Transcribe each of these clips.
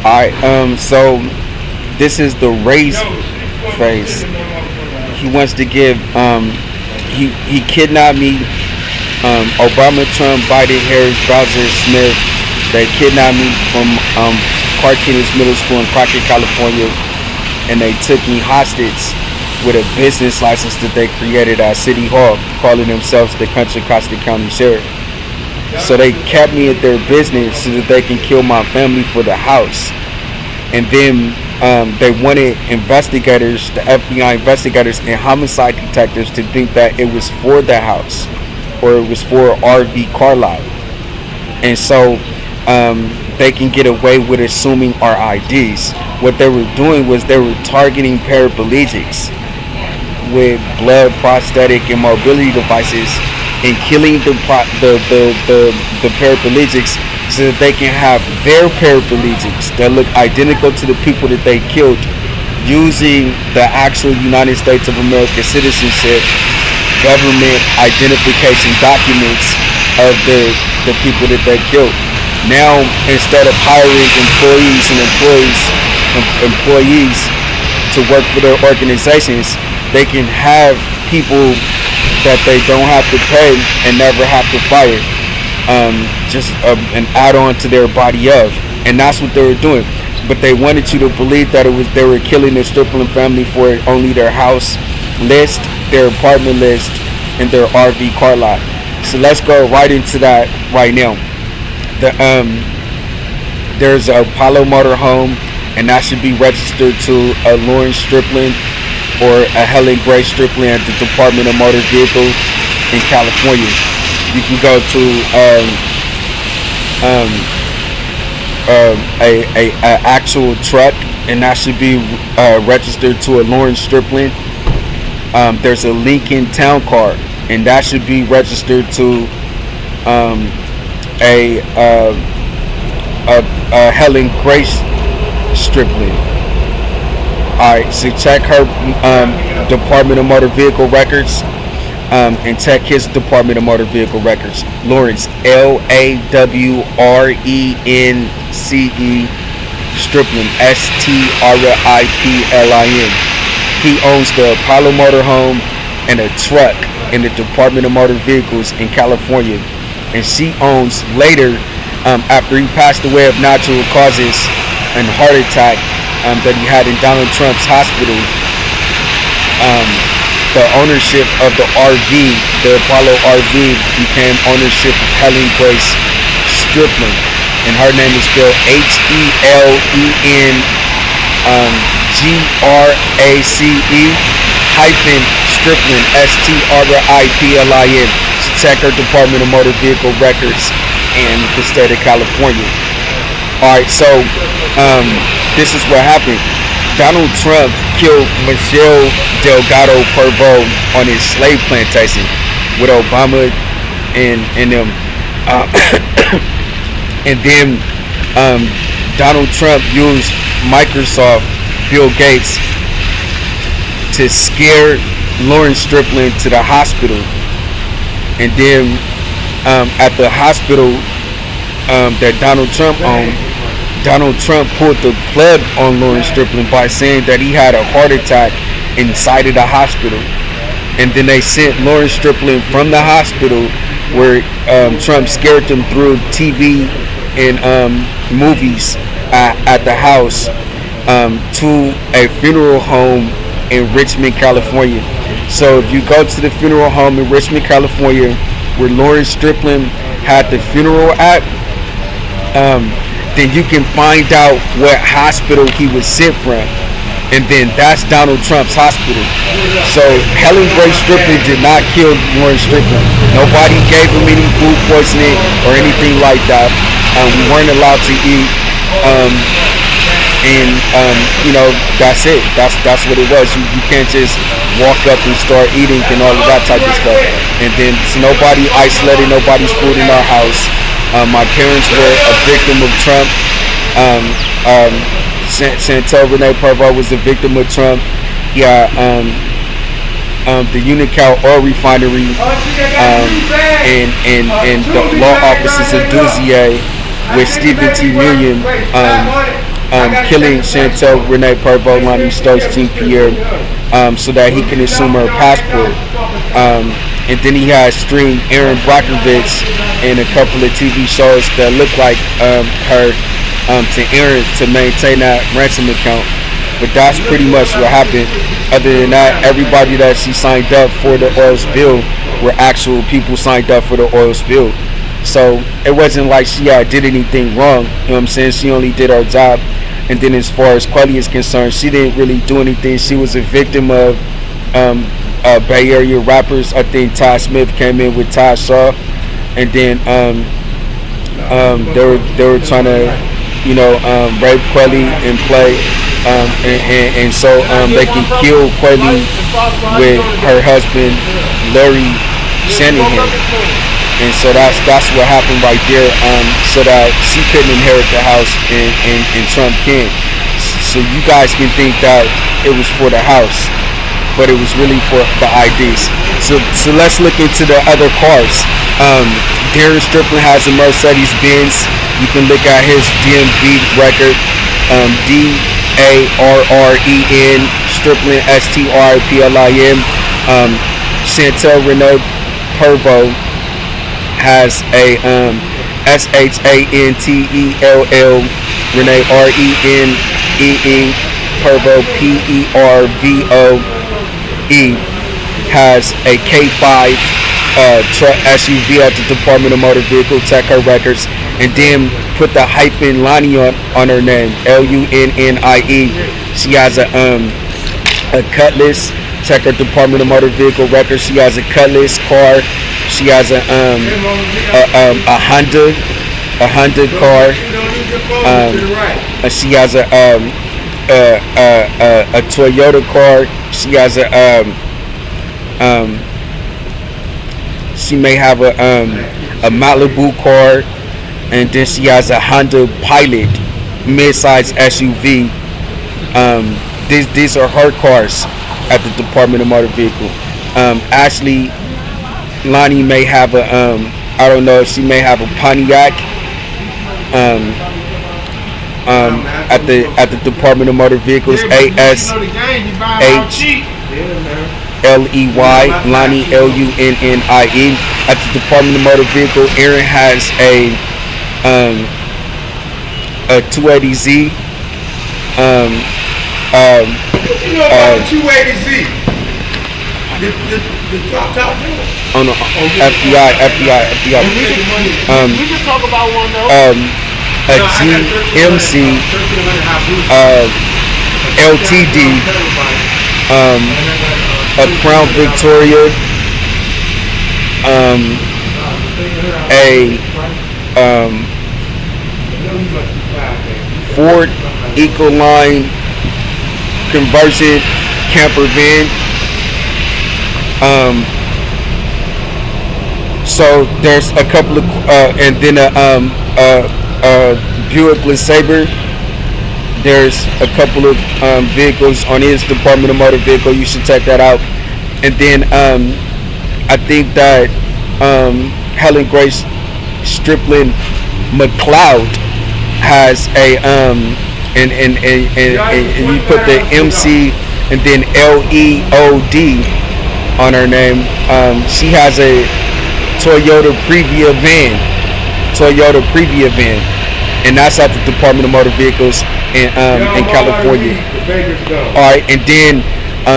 Alright, so this is the race phase. He wants to give, he kidnapped me, Obama, Trump, Biden, Harris, Bowser, Smith. They kidnapped me from Clark Kennedy Middle School in Crockett, California, and they took me hostage with a business license that they created at City Hall, calling themselves the Contra Costa County Sheriff. So they kept me at their business so that they can kill my family for the house. And then they wanted investigators, the FBI investigators and homicide detectives, to think that it was for the house or it was for RV car lot. And so they can get away with assuming our IDs. What they were doing was they were targeting paraplegics with blood, prosthetic, and mobility devices, and killing the paraplegics so that they can have their paraplegics that look identical to the people that they killed, using the actual United States of America citizenship, government identification documents of the people that they killed. Now, instead of hiring employees to work for their organizations, they can have people that they don't have to pay and never have to fire, just an add-on to their body of, and that's what they were doing. But they wanted you to believe that they were killing the Striplin family for only their house list, their apartment list, and their RV car lot. So let's go right into that right now. There's a Apollo motorhome, and that should be registered to a Lawrence Striplin or a Helen Gray Striplin at the Department of Motor Vehicles in California. You can go to a actual truck, and that should be registered to a Lawrence Striplin. There's a Lincoln Town Car, and that should be registered to a Helen Gray Striplin. Alright, so check her Department of Motor Vehicle records, and check his Department of Motor Vehicle records. Lawrence, Lawrence Striplin, Striplin. He owns the Apollo motorhome and a truck in the Department of Motor Vehicles in California. And she owns later, after he passed away of natural causes and heart attack that he had in Donald Trump's hospital, the ownership of the RV, the Apollo RV, became ownership of Helen Grace Striplin, and her name is spelled HELEN Striplin, STRIPLIN. Check her Department of Motor Vehicle records in the state of California. Alright, so this is what happened. Donald Trump killed Michelle Delgado Pervo on his slave plantation with Obama and them. And then Donald Trump used Microsoft, Bill Gates, to scare Lawrence Striplin to the hospital. And then at the hospital that Donald Trump owned, Donald Trump pulled the plug on Lawrence Striplin by saying that he had a heart attack inside of the hospital. And then they sent Lawrence Striplin from the hospital, where Trump scared them through TV and movies at the house, to a funeral home in Richmond, California. So if you go to the funeral home in Richmond, California, where Lawrence Striplin had the funeral at, then you can find out what hospital he was sent from, and then that's Donald Trump's hospital. So Helen Gray Striplin did not kill Lawrence Striplin. Nobody gave him any food poisoning or anything like that. We weren't allowed to eat, and that's it. That's what it was. You can't just walk up and start eating and all of that type of stuff. And then so nobody isolated nobody's food in our house. My parents were a victim of Trump. Chantel Renee Pervo was a victim of Trump. Yeah, the Unocal Oil Refinery, and the law offices of Duzier with Stephen T. Million killing Chantel Renee Pervo, Lonnie Stokes, Jean Pierre, so that he can assume her passport. And then he has streamed Aaron Brockovich in a couple of TV shows that look like her to Aaron to maintain that ransom account. But that's pretty much what happened. Other than that, everybody that she signed up for the oil spill were actual people signed up for the oil spill. So it wasn't like she did anything wrong. You know what I'm saying? She only did her job. And then as far as Quelly is concerned, she didn't really do anything. She was a victim of Bay Area rappers. I think Todd Smith came in with Todd Shaw, and then they were trying to, rape Quelly and play, and so they can kill Quelly with her husband Larry Shanahan. And so that's what happened right there, so that she couldn't inherit the house and Trump can. So you guys can think that it was for the house, but it was really for the IDs. So let's look into the other cars. Darren Striplin has a Mercedes Benz. You can look at his DMV record, DARREN Striplin STRIPLIN. Chantel Renee Pervo has a SHANTELL Renee RENEE Pervo PERVOE has a K5 truck SUV at the Department of Motor Vehicle. Check her records, and then put the hyphen Lonnie on her name, LUNNIE. She has a Cutlass. Check her Department of Motor Vehicle records. She has a Cutlass car. She has a Honda car. She has a Toyota car. She has she may have a Malibu car, and then she has a Honda Pilot mid-size SUV. These are her cars at the Department of Motor Vehicle. Ashley Lonnie may have a I don't know if she may have a Pontiac at the Department of Motor Vehicles. ASHLEY Lonnie LUNNIE at the Department of Motor Vehicle. Aaron has a 280Z. 280Z. The top Oh no, FBI. We can talk about one though. A GMC LTD, a Crown Victoria, a Ford Ecoline conversion camper van. So there's a couple of, and then a Buick LeSabre. There's a couple of vehicles on his Department of Motor Vehicle. You should check that out. And then I think that Helen Grace Striplin McLeod has a and you put the MC and then LEOD on her name. She has a Toyota Previa van, and that's at the Department of Motor Vehicles in California. All right, and then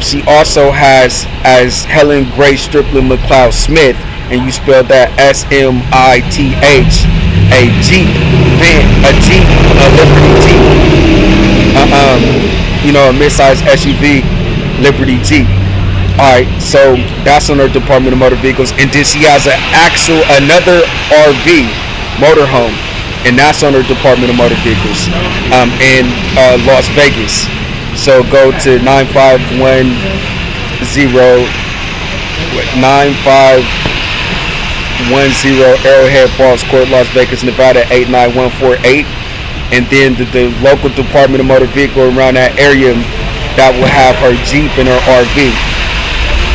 she also has as Helen Grace Striplin McLeod Smith, and you spell that SMITH, a Jeep van, a Liberty Jeep, a mid-size SUV Liberty Jeep. Alright, so that's on her Department of Motor Vehicles. And then she has another RV motorhome, and that's on her Department of Motor Vehicles in Las Vegas. So go to 9510 Arrowhead Falls Court, Las Vegas, Nevada 89148. And then the local Department of Motor Vehicle around that area that will have her Jeep and her RV.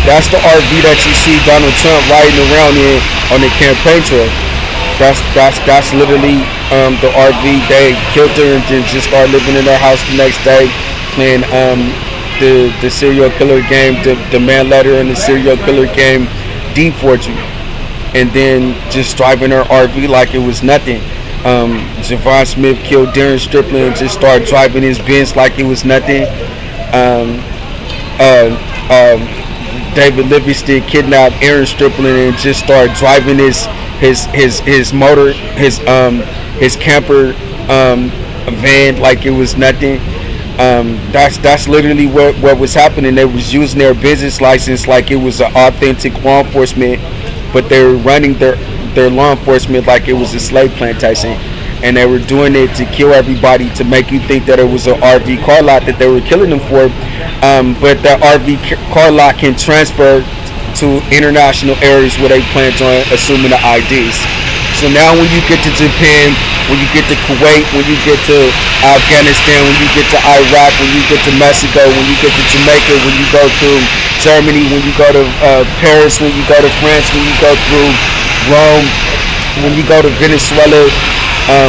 That's the RV that you see Donald Trump riding around in on the campaign trail. That's literally the RV. They killed her and then just started living in her house the next day, playing the serial killer game, the man letter in the serial killer game, Deep Fortune, and then just driving her RV like it was nothing. Javon Smith killed Darren Striplin and just started driving his Benz like it was nothing. David Livingston kidnapped Aaron Striplin and just started driving his motor, his camper van like it was nothing. That's literally what was happening. They was using their business license like it was an authentic law enforcement, but they were running their law enforcement like it was a slave plantation, and they were doing it to kill everybody, to make you think that it was an RV car lot that they were killing them for. But that RV car lot can transfer to international areas where they plan on assuming the IDs. So now when you get to Japan, when you get to Kuwait, when you get to Afghanistan, when you get to Iraq, when you get to Mexico, when you get to Jamaica, when you go to Germany, when you go to Paris, when you go to France, when you go through Rome, when you go to Venezuela,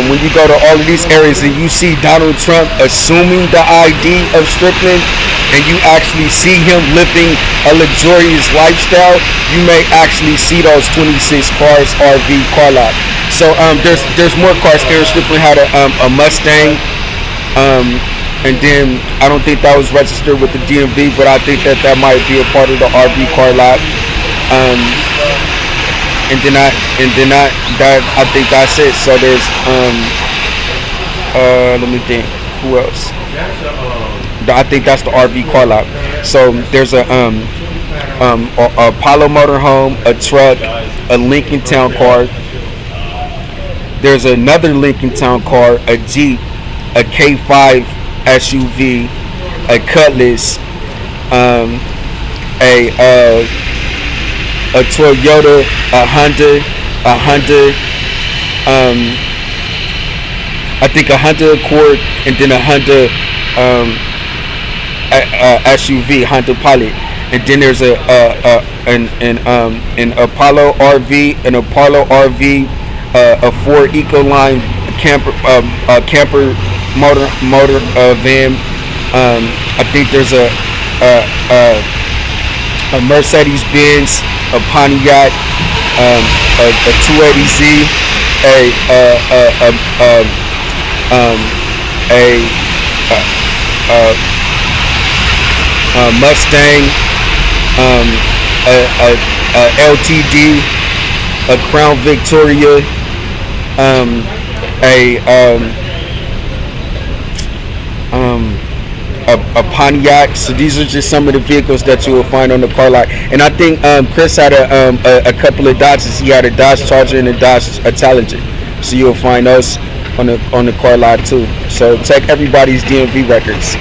when you go to all of these areas and you see Donald Trump assuming the ID of Strickland, and you actually see him living a luxurious lifestyle, you may actually see those 26 cars RV car lot. So there's more cars. Aaron Strickland had a Mustang, and then I don't think that was registered with the DMV, but I think that might be a part of the RV car lot. And then I think that's it. So there's let me think, who else? I think that's the RV car lot. So there's a Apollo motorhome, a truck, a Lincoln Town car. There's another Lincoln Town car, a Jeep, a K5 SUV, a Cutlass, a Toyota, a Honda, I think a Honda Accord, and then a Honda SUV, Honda Pilot, and then there's an Apollo RV, a Ford Ecoline camper motor van. I think there's a Mercedes Benz, a Pontiac, a 280Z, a Mustang, a LTD, a Crown Victoria, a Pontiac. So these are just some of the vehicles that you will find on the car lot. And I think Chris had a couple of Dodges. He had a Dodge Charger and a Dodge Challenger. So you'll find those on the car lot too. So check everybody's DMV records.